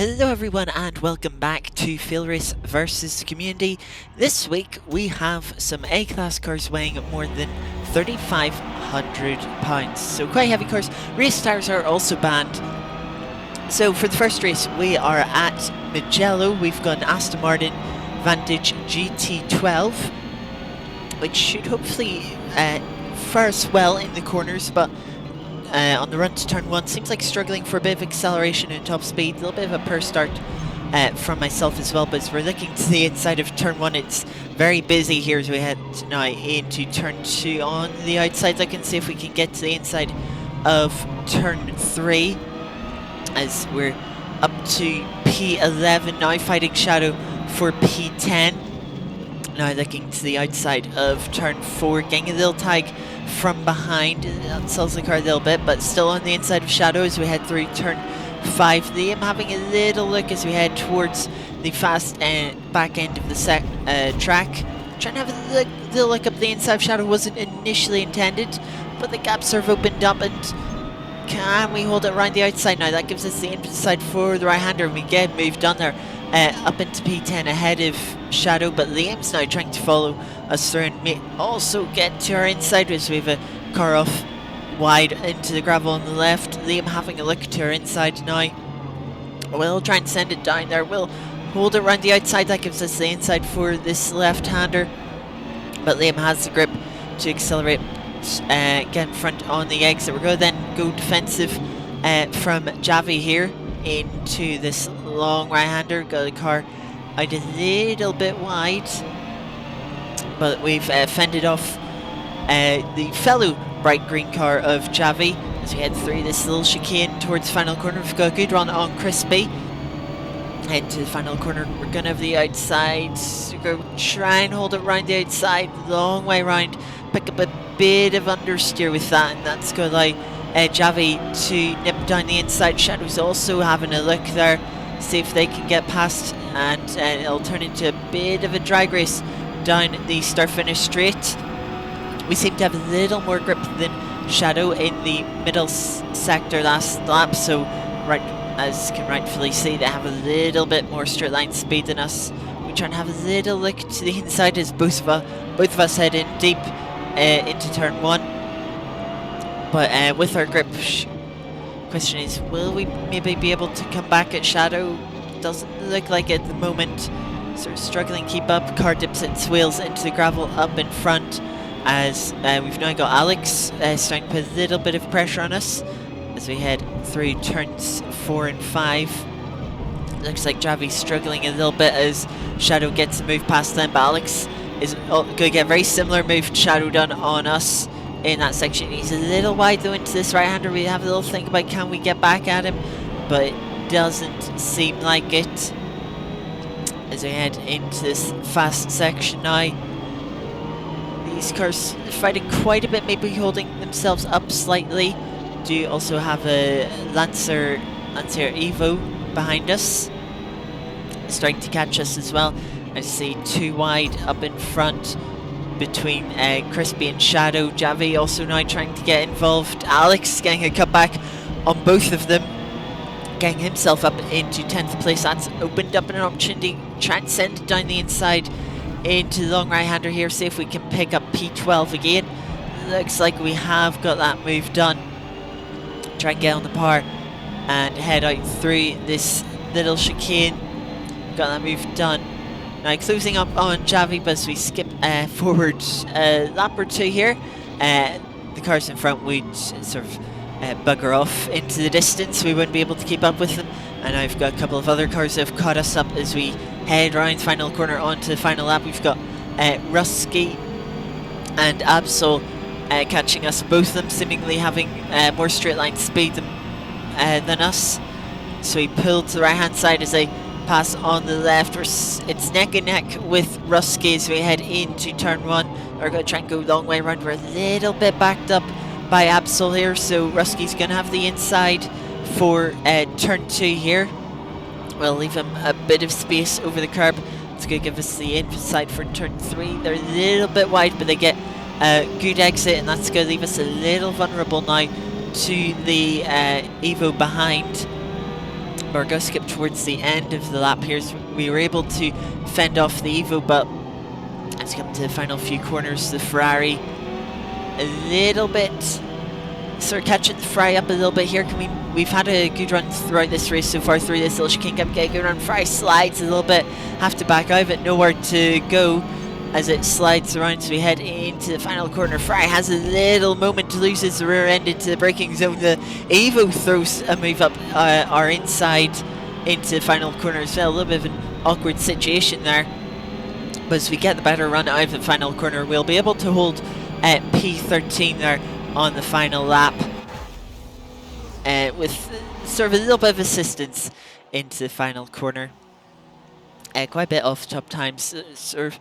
Hello everyone and welcome back to FailRace versus Community. This week we have some A-class cars weighing more than 3,500 pounds, so quite heavy cars. Race stars are also banned. So for the first race we are at Mugello. We've got an Aston Martin Vantage GT12, which should hopefully fare us well in the corners, but on the run to turn 1, seems like struggling for a bit of acceleration and top speed. A little bit of a poor start from myself as well, but as we're looking to the inside of turn 1, it's very busy here as we head now into turn 2. On the outside, I can see if we can get to the inside of turn 3, as we're up to P11 now, fighting Shadow for P10. Now looking to the outside of turn 4, getting a little tag from behind. That sells the car a little bit, but still on the inside of Shadow as we head through turn 5. Liam having a little look as we head towards the fast back end of the track. Trying to have a little look up the inside of Shadow. Wasn't initially intended, but the gaps have opened up, and can we hold it around the outside now? That gives us the inside for the right-hander, and we get moved on there up into P10 ahead of Shadow, but Liam's now trying to follow us through and may also get to our inside as we have a car off wide into the gravel on the left. Liam having a look to our inside now. We'll try and send it down there. We'll hold it around the outside. That gives us the inside for this left-hander, but Liam has the grip to accelerate, get in front on the exit. We're going to then go defensive from Javi here into this long right-hander. Got the car out a little bit wide, but we've fended off the fellow bright green car of Javi as we head through this little chicane towards the final corner. We've got a good run on Crispy. Head to the final corner. We're going to have the outside. We're going to try and hold it around the outside, long way round. Pick up a bit of understeer with that, and that's going to allow Javi to nip down the inside. Shadow's also having a look there, see if they can get past, and it'll turn into a bit of a drag race down the start-finish straight. We seem to have a little more grip than Shadow in the middle sector last lap, so right, as you can rightfully see, they have a little bit more straight line speed than us. We try and have a little look to the inside as both of us head in deep into turn 1. But with our grip, question is, will we maybe be able to come back at Shadow? Doesn't look like it at the moment. Sort of struggling to keep up. Car dips its wheels into the gravel up in front, as we've now got Alex starting to put a little bit of pressure on us as we head through turns 4 and 5. Looks like Javi's struggling a little bit as Shadow gets a move past them, but Alex is going to get a very similar move to Shadow done on us in that section. He's a little wide though into this right-hander. We have a little think about can we get back at him, but it doesn't seem like it as we head into this fast section now. These cars fighting quite a bit, maybe holding themselves up slightly. Do also have a Lancer Evo behind us, starting to catch us as well. I see two wide up in front between Crispy and Shadow. Javi also now trying to get involved. Alex getting a cutback on both of them, getting himself up into 10th place. That's opened up an opportunity. Try and send it down the inside into the long right-hander here. See if we can pick up P12 again. Looks like we have got that move done. Try and get on the par and head out through this little chicane. Got that move done. Now closing up on Javi, but as we skip forward a lap or two here, the cars in front would sort of bugger off into the distance. We wouldn't be able to keep up with them, and I've got a couple of other cars that have caught us up as we head around the final corner onto the final lap. We've got Rusky and Absol catching us, both of them seemingly having more straight line speed than us. So we pulled to the right hand side as they pass on the left. It's neck and neck with Rusky as we head into turn 1. We're going to try and go a long way around. We're a little bit backed up by Absol here, so Rusky's going to have the inside for turn 2 here. We'll leave him a bit of space over the curb. It's going to give us the inside for turn 3. They're a little bit wide, but they get a good exit, and that's going to leave us a little vulnerable now to the Evo behind. we're going to skip towards the end of the lap here. So we were able to fend off the Evo, but as we come to the final few corners, the Ferrari a little bit sort of catching the Ferrari up a little bit here. We've had a good run throughout this race so far through this little chicane. Get a good run. Ferrari slides a little bit, have to back out of it, nowhere to go as it slides around, so we head into the final corner. Ferrari has a little moment to lose his rear end into the braking zone. The Evo throws a move up our inside into the final corner as well. A little bit of an awkward situation there, but as we get the better run out of the final corner, we'll be able to hold P13 there on the final lap with sort of a little bit of assistance into the final corner. Quite a bit off top times, sort of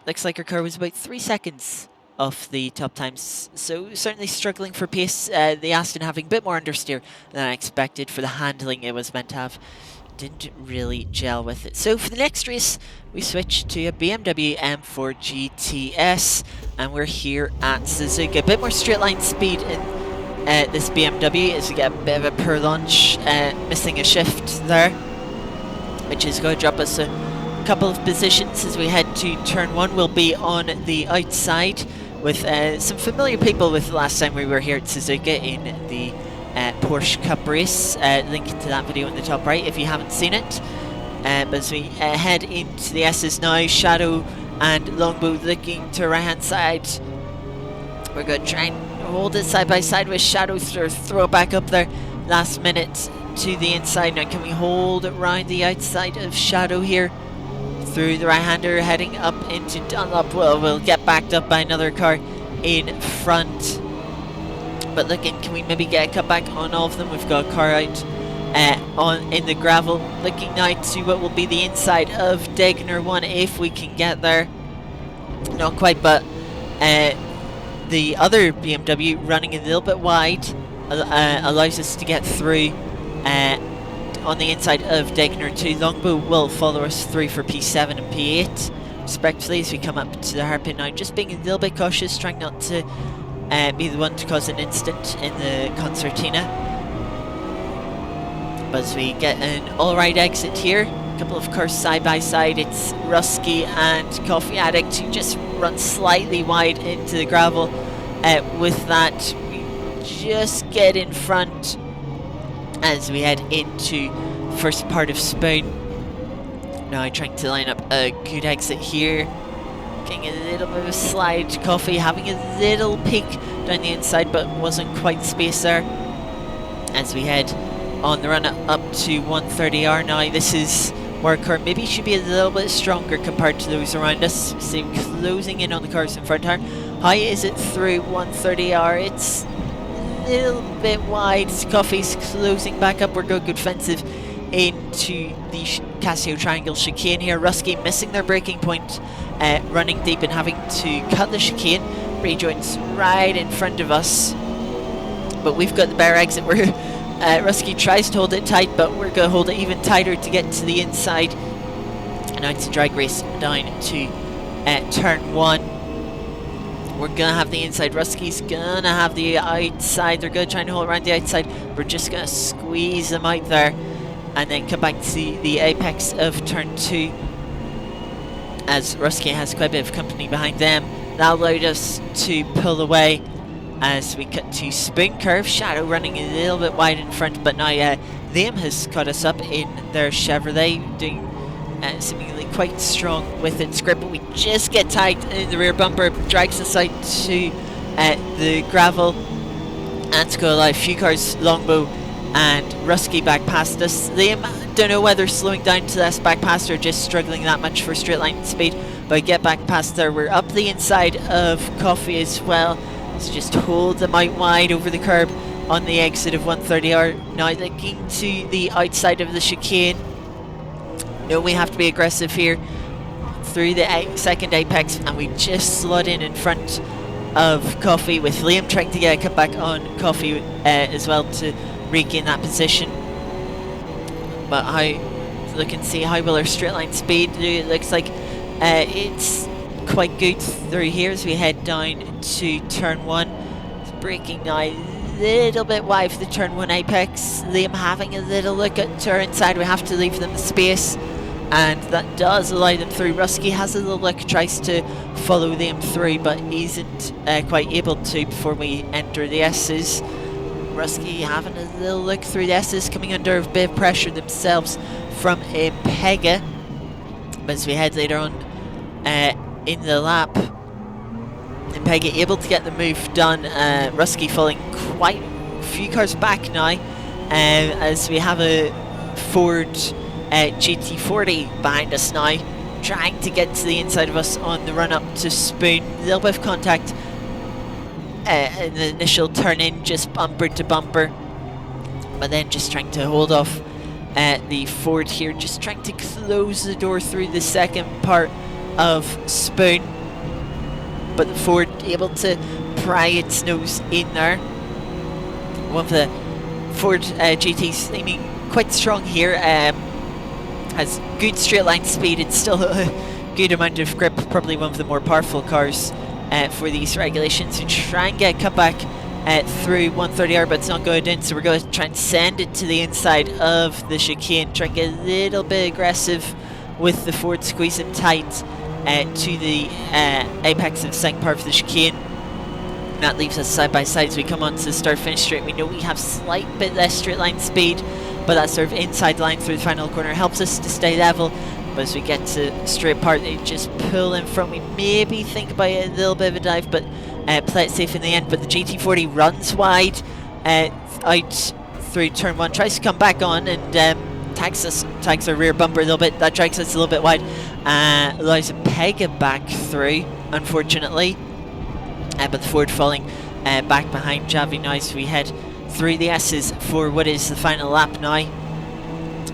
looks like our car was about 3 seconds off the top times, so certainly struggling for pace. The Aston having a bit more understeer than I expected for the handling it was meant to have. Didn't really gel with it. So for the next race, we switch to a BMW M4 GTS, and we're here at Suzuka. A bit more straight line speed in this BMW as we get a bit of a poor launch, missing a shift there, which is going to drop us a couple of positions as we head to turn 1. We'll be on the outside with some familiar people with the last time we were here at Suzuka in the Porsche Cup race. Link to that video in the top right if you haven't seen it. But as we head into the S's now, Shadow and Longbow looking to right hand side. We're going to try and hold it side by side with Shadow, throw it back up there last minute to the inside. Now can we hold it around the outside of Shadow here through the right-hander, heading up into Dunlop? Well, we'll get backed up by another car in front, but looking, can we maybe get a cutback on all of them? We've got a car out in the gravel, looking now to what will be the inside of Degner 1 if we can get there. Not quite, but the other BMW running a little bit wide allows us to get through on the inside of Degner 2. Longbow will follow us through for P7 and P8 respectively as we come up to the hairpin now. Just being a little bit cautious, trying not to be the one to cause an incident in the concertina. But as we get an alright exit here, a couple of cars side by side, it's Rusky and Coffee Addict who just run slightly wide into the gravel. With that, we just get in front as we head into first part of Spoon. Now trying to line up a good exit here. Getting a little bit of a slide. Coffee having a little peek down the inside, but wasn't quite space there. As we head on the run up to 130R now, this is where our car maybe should be a little bit stronger compared to those around us. So closing in on the cars in front of her. How is it through 130R? It's a little bit wide. Coffee's closing back up. We're going good defensive into the Casio Triangle chicane here. Rusky missing their braking point, running deep and having to cut the chicane. Rejoins right in front of us, but we've got the better exit where Rusky tries to hold it tight, but we're going to hold it even tighter to get to the inside. And now it's a drag race down to turn 1. We're going to have the inside. Rusky's going to have the outside. They're going to try and hold around the outside. We're just going to squeeze them out there and then come back to the apex of turn 2 as Rusky has quite a bit of company behind them. That allowed us to pull away as we cut to Spoon Curve. Shadow running a little bit wide in front, but now Liam has caught us up in their Chevrolet, doing seemingly quite strong with its grip, but we just get tight in the rear bumper, drags us out to the gravel, and to go alive. Few cars, Longbow and Rusky back past us. Liam, don't know whether slowing down to less back past or just struggling that much for straight line speed, but get back past there. We're up the inside of Coffee as well, so just hold them out wide over the curb on the exit of 130R. Now looking to the outside of the chicane. No, we have to be aggressive here through the second apex, and we just slot in front of Coffee, with Liam trying to get a cutback on Coffee as well to regain that position. But how, look and see how will our straight line speed do. It looks like it's quite good through here as we head down to turn 1. It's braking now a little bit wide for the turn 1 apex. Liam having a little look at turn inside. We have to leave them the space, and that does allow them through. Rusky has a little look, tries to follow them through, but isn't quite able to before we enter the S's. Rusky having a little look through the S's, coming under a bit of pressure themselves from Pega. But as we head later on in the lap, Pega able to get the move done. Rusky falling quite a few cars back now, as we have a Ford GT40 behind us now, trying to get to the inside of us on the run up to Spoon. A little bit of contact in the initial turn in, just bumper to bumper, but then just trying to hold off the Ford here, just trying to close the door through the second part of Spoon, but the Ford able to pry its nose in there. One of the Ford GTs seeming quite strong here, has good straight line speed and still a good amount of grip, probably one of the more powerful cars for these regulations. To try and get cut back through 130R, but it's not going in, so we're going to try and send it to the inside of the chicane, try and get a little bit aggressive with the Ford, squeeze it tight to the apex of the second part of the chicane. And that leaves us side by side as we come onto the start finish straight. We know we have slight bit less straight line speed, but that sort of inside line through the final corner helps us to stay level. But as we get to straight part, they just pull in front. We maybe think about it, a little bit of a dive, but play it safe in the end. But the GT40 runs wide out through turn 1, tries to come back on and tags our rear bumper a little bit. That drags us a little bit wide, allows a Pega back through, unfortunately. But the Ford falling back behind Javi now as we head through the S's for what is the final lap now.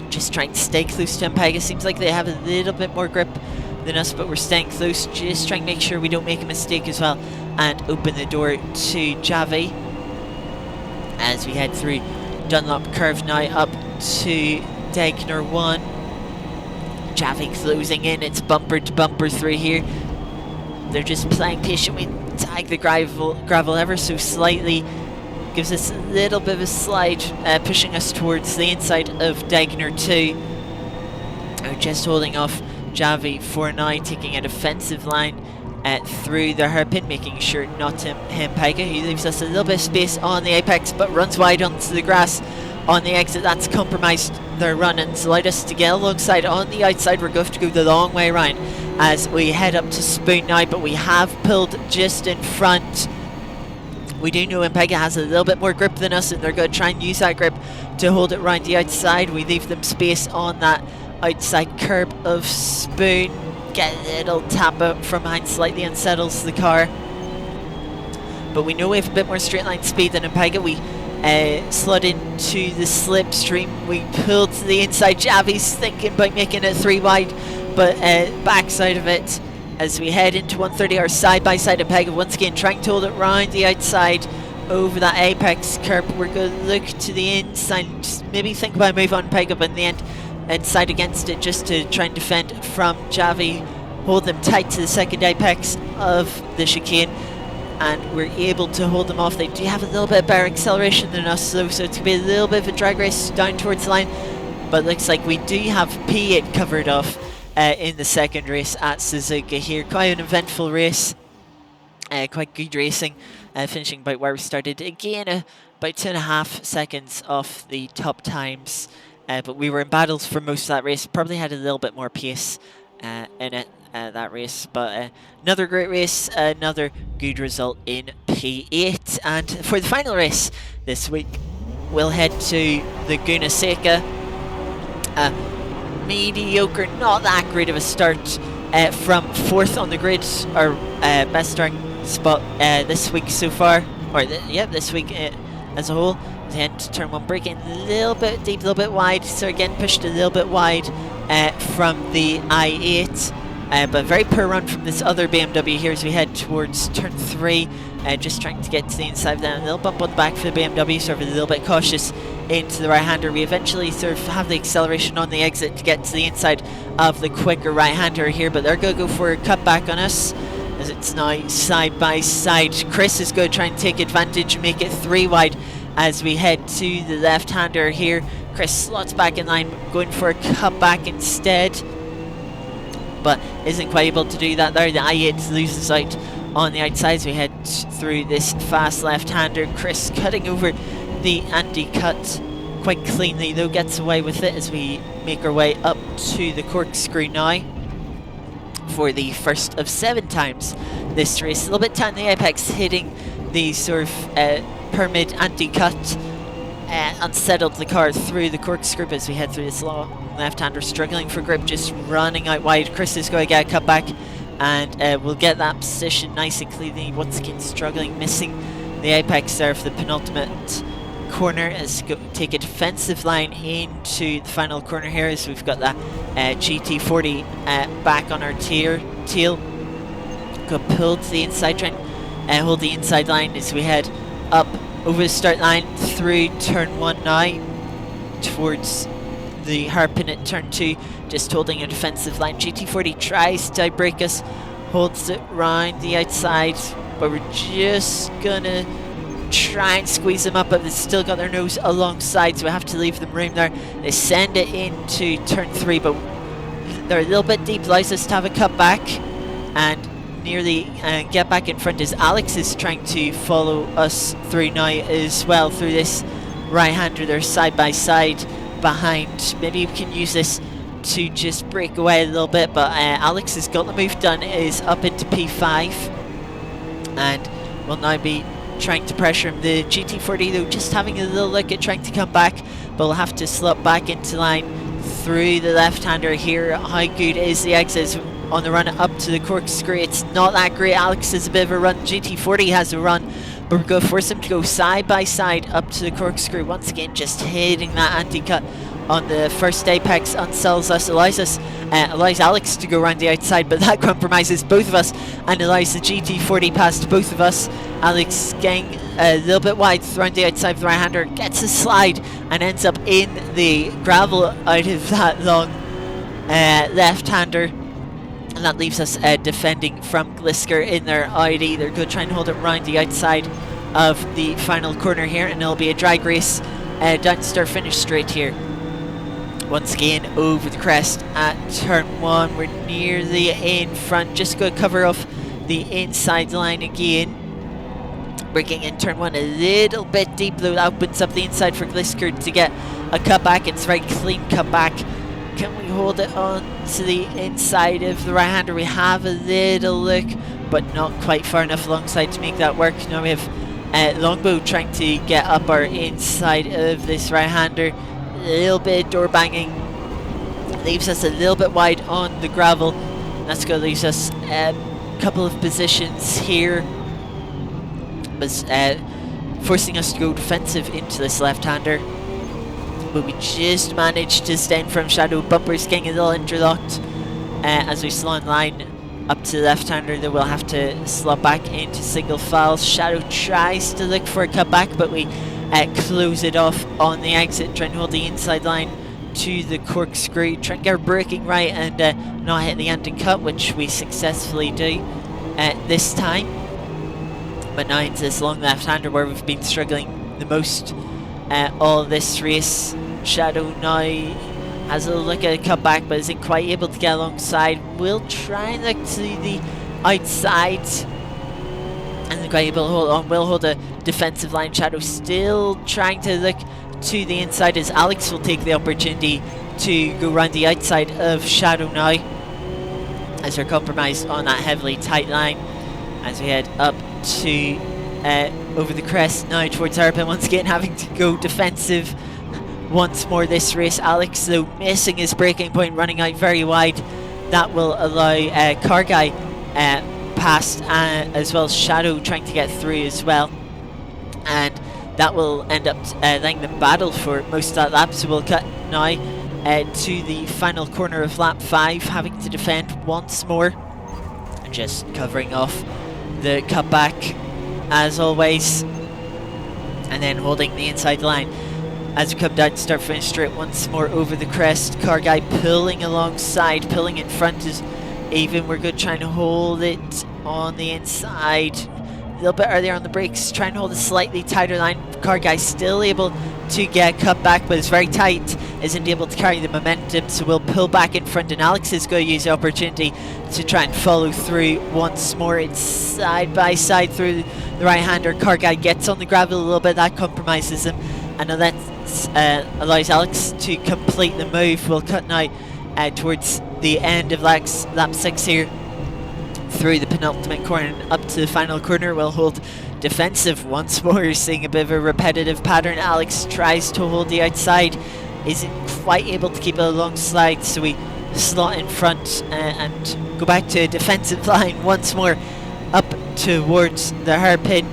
Just trying to stay close to Pega. Seems like they have a little bit more grip than us, but we're staying close, just trying to make sure we don't make a mistake as well and open the door to Javi as we head through Dunlop curve now up to Degner 1. Javi closing in, it's bumper to bumper through here. They're just playing patient. We tag the gravel ever so slightly, gives us a little bit of a slide, pushing us towards the inside of Degner 2. We're just holding off Javi for now, taking a defensive line through the hairpin, making sure not to hit Pega, who leaves us a little bit of space on the apex, but runs wide onto the grass on the exit. That's compromised their run and allowed us to get alongside on the outside. We're going to go the long way around as we head up to Spoon now, but we have pulled just in front. We do know Pega has a little bit more grip than us, and they're going to try and use that grip to hold it around the outside. We leave them space on that outside curb of Spoon. Get a little tap out from behind, slightly unsettles the car. But we know we have a bit more straight line speed than Pega. We slid into the slipstream. We pulled to the inside. Javi's thinking about making it 3 wide, but backside of it as we head into 130, our side by side of Pega once again, trying to hold it round the outside over that apex curb. We're going to look to the inside, just maybe think about a move on Pega, but in the end, inside against it just to try and defend from Javi. Hold them tight to the second apex of the chicane, and we're able to hold them off. They do have a little bit better acceleration than us though, so it's going to be a little bit of a drag race down towards the line, but looks like we do have P8 covered off in the second race at Suzuka here. Quite an eventful race, quite good racing, finishing about where we started. Again, about 2.5 seconds off the top times, but we were in battles for most of that race. Probably had a little bit more pace in it, that race, but another great race, another good result in P8. And for the final race this week, we'll head to Laguna Seca. Mediocre, not that great of a start from 4th on the grid, our best starting spot this week so far, or this week as a whole. Then turn 1 braking a little bit deep, a little bit wide, so again pushed a little bit wide from the I8, but very poor run from this other BMW here as we head towards turn 3, just trying to get to the inside of that. A little bump on the back for the BMW, sort of a little bit cautious into the right-hander. We eventually sort of have the acceleration on the exit to get to the inside of the quicker right-hander here, but they're going to go for a cutback on us. as it's now side by side. Chris is going to try and take advantage and make it 3 wide as we head to the left-hander here. Chris slots back in line, going for a cutback instead, but isn't quite able to do that there. The i8 loses out on the outside as we head through this fast left-hander. Chris cutting over the anti-cut quite cleanly though, gets away with it as we make our way up to the corkscrew now for the first of 7 times this race. A little bit tight in the apex, hitting the sort of pyramid anti-cut, unsettled the car through the corkscrew as we head through this long left-hander, struggling for grip, just running out wide. Chris is going to get a cut back, and we'll get that position nice and cleanly. Once again struggling, missing the apex there for the penultimate corner, as take a defensive line into the final corner here, as we've got that GT40 back on our tail. Go pull to the inside, try and hold the inside line as we head up over the start line through turn 1 now towards the hairpin at turn 2, just holding a defensive line. GT40 tries to break us, holds it round the outside, but we're just gonna try and squeeze them up, but they've still got their nose alongside, so we have to leave them room there. They send it into turn 3, but they're a little bit deep, allows us to have a cut back and nearly get back in front, as Alex is trying to follow us through now as well through this right-hander. They're side by side behind. Maybe we can use this to just break away a little bit, but Alex has got the move done, is up into P5 and will now be trying to pressure him. The GT40 though just having a little look at trying to come back, but we'll have to slot back into line through the left-hander here. How good is the exit on the run up to the corkscrew? It's not that great. Alex has a bit of a run, GT40 has a run, but we're going to force him to go side by side up to the corkscrew. Once again just hitting that anti-cut on the first apex, unsettles us, allows Alex to go around the outside, but that compromises both of us and allows the GT40 past both of us. Alex getting a little bit wide around the outside of the right-hander, gets a slide and ends up in the gravel out of that long left-hander, and that leaves us defending from Glisker in their Audi. They're going to try and hold it round the outside of the final corner here, and it'll be a drag race down to start finish straight here. Once again over the crest at turn 1, we're nearly in front, just going to cover off the inside line again. Breaking in turn 1 a little bit deep though, that opens up the inside for Glisker to get a cutback. It's a very clean cutback. Can we hold it on to the inside of the right-hander? We have a little look, but not quite far enough alongside to make that work. Now we have Longbow trying to get up our inside of this right-hander. A little bit of door banging, leaves us a little bit wide on the gravel. That's going to leave us a couple of positions here, but forcing us to go defensive into this left-hander. But we just managed to stay in from Shadow. Bumpers getting a little interlocked as we slot in line up to the left-hander. Then we'll have to slot back into single file. Shadow tries to look for a cutback, but we close it off on the exit, trying to hold the inside line to the corkscrew, trying to get our braking right and not hit the anti-cut, which we successfully do this time. But now into this long left-hander where we've been struggling the most all this race. Shadow now has a look at a cutback, but isn't quite able to get alongside. We'll try and look to the outside, and quite able to hold on. We'll hold a defensive line. Shadow still trying to look to the inside, as Alex will take the opportunity to go around the outside of Shadow now, as they're compromised on that heavily tight line as we head up to over the crest now towards Hairpin. Once again having to go defensive once more this race. Alex though missing his braking point, running out very wide. That will allow Car Guy past, as well as Shadow trying to get through as well, and that will end up letting them battle for most of that lap. So we'll cut now to the final corner of lap 5, having to defend once more, just covering off the cutback as always, and then holding the inside line as we come down to start finish straight once more over the crest. Car Guy pulling alongside, pulling in front is even. We're good trying to hold it on the inside. A little bit earlier on the brakes, trying to hold a slightly tighter line. Car guy still able to get cut back, but it's very tight, isn't able to carry the momentum, so we'll pull back in front, and Alex is going to use the opportunity to try and follow through once more. It's side by side through the right-hander. Car guy gets on the gravel a little bit, that compromises him, and that allows Alex to complete the move. We'll cut now towards the end of lap 6 here, through the penultimate corner and up to the final corner. We'll hold defensive once more, seeing a bit of a repetitive pattern. Alex tries to hold the outside, isn't quite able to keep it a long slide, so we slot in front and go back to a defensive line once more up towards the hairpin.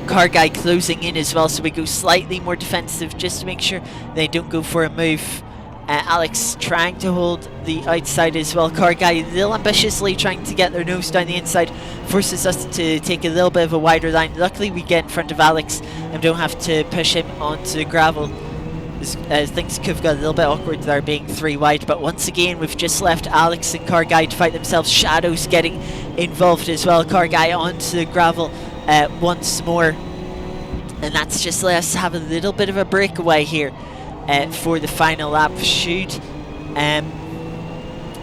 Car guy closing in as well, so we go slightly more defensive just to make sure they don't go for a move. Alex trying to hold the outside as well. Car guy a little ambitiously trying to get their nose down the inside, forces us to take a little bit of a wider line. Luckily we get in front of Alex and don't have to push him onto the gravel. Things could have got a little bit awkward there, being 3 wide, but once again we've just left Alex and Car guy to fight themselves. Shadow's getting involved as well. Car guy onto the gravel once more, and that's just let us have a little bit of a breakaway here for the final lap.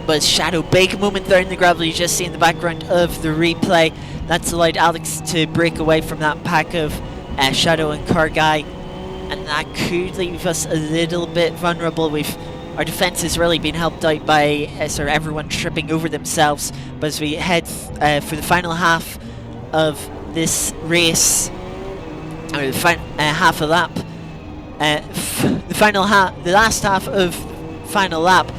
But Shadow, big moment there in the gravel, you just see in the background of the replay. That's allowed Alex to break away from that pack of Shadow and Car guy, and that could leave us a little bit vulnerable. Our defense has really been helped out by sort of everyone tripping over themselves, but as we head for the final half of this race, or the half a lap, the last half of final lap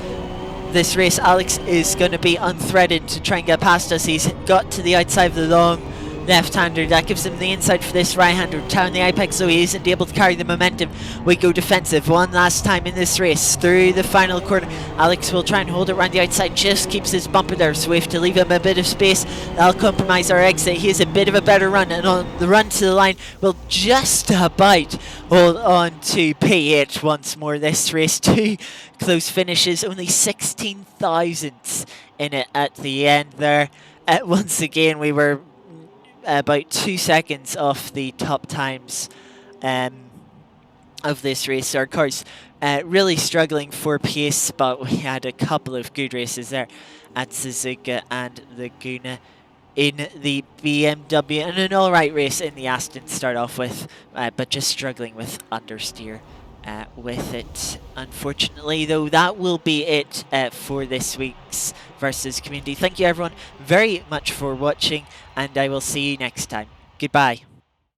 this race, Alex is going to be unthreaded to try and get past us. He's got to the outside of the long left-hander. That gives him the inside for this right-hander. Down the apex, so he isn't able to carry the momentum. We go defensive one last time in this race through the final corner. Alex will try and hold it around the outside, just keeps his bumper there, so we have to leave him a bit of space. That'll compromise our exit. He has a bit of a better run, and on the run to the line, we'll just about hold on to P8 once more. This race, 2 close finishes, only 16 thousandths in it at the end there. Once again, we were about 2 seconds off the top times of this race. Our cars really struggling for pace, but we had a couple of good races there at Suzuka and Laguna in the BMW, and an alright race in the Aston to start off with, but just struggling with understeer with it. Unfortunately though, that will be it for this week's Versus Community. Thank you everyone very much for watching, and I will see you next time. Goodbye.